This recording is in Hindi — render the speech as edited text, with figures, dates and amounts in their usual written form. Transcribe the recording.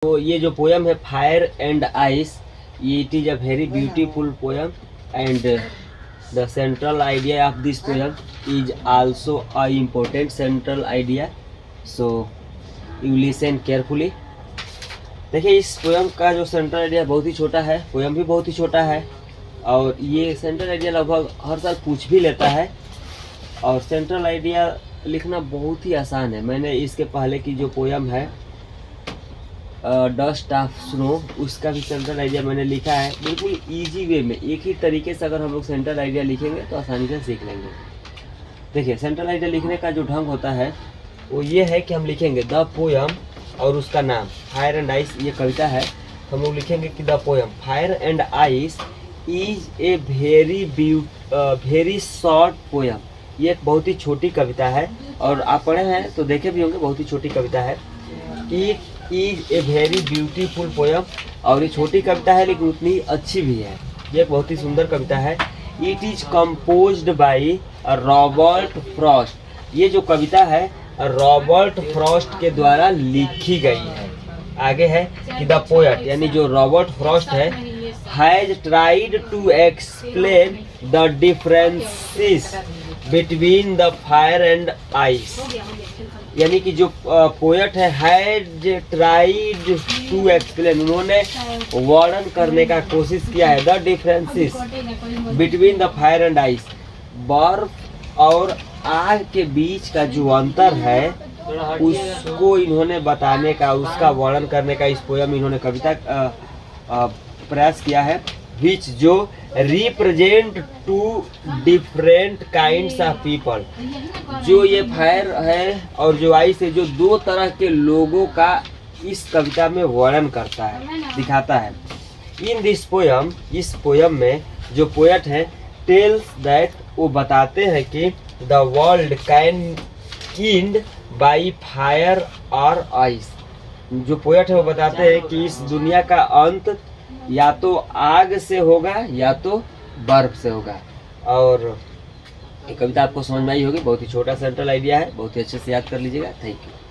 तो ये जो पोयम है फायर एंड आइस, ये it is a very beautiful poem and the central idea of this poem is also a important central idea, so you listen carefully. देखिए इस पोयम का जो सेंट्रल आइडिया बहुत ही छोटा है, पोयम भी बहुत ही छोटा है और ये सेंट्रल आइडिया लगभग हर साल पूछ भी लेता है और सेंट्रल आइडिया लिखना बहुत ही आसान है। मैंने इसके पहले की जो पोयम है डस्ट ऑफ स्नो, उसका भी सेंट्रल आइडिया मैंने लिखा है बिल्कुल इजी वे में। एक ही तरीके से अगर हम लोग सेंट्रल आइडिया लिखेंगे तो आसानी से सीख लेंगे। देखिए सेंट्रल आइडिया लिखने का जो ढंग होता है वो ये है कि हम लिखेंगे द पोयम और उसका नाम फायर एंड आइस, ये कविता है। हम लोग लिखेंगे कि the poem fire and ice is a very short poem. ये एक बहुत ही छोटी कविता है और आप पढ़े हैं तो देखे भी होंगे, बहुत ही छोटी कविता है। It is a very beautiful poem, और ये छोटी कविता है लेकिन उतनी अच्छी भी है। ये एक बहुत ही सुंदर कविता है। It is composed by Robert Frost. ये जो कविता है रॉबर्ट फ्रॉस्ट के द्वारा लिखी गई है। आगे है कि द पोएट यानी जो रॉबर्ट फ्रॉस्ट है has tried to explain the differences between the fire and ice. यानी कि जो पोएट है हैज ट्राइड टू एक्सप्लेन, उन्होंने वर्णन करने का कोशिश किया है the differences between the fire and ice, बर्फ और आग के बीच का जो अंतर है उसको इन्होंने बताने का, उसका वर्णन करने का इस पोयम में इन्होंने कविता प्रयास किया है। विच जो represent two different kinds of people. जो ये फायर है और जो आइस है, जो दो तरह के लोगों का इस कविता में वर्णन करता है, दिखाता है। इन दिस पोयम, इस पोयम में जो पोएट है टेल्स दैट, वो बताते हैं कि the world can and by fire और आइस। जो पोएट है वो बताते हैं कि इस दुनिया का अंत या तो आग से होगा या तो बर्फ से होगा। और ये कविता आपको समझ में आई होगी, बहुत ही छोटा सेंट्रल आइडिया है, बहुत ही अच्छे से याद कर लीजिएगा। Thank you.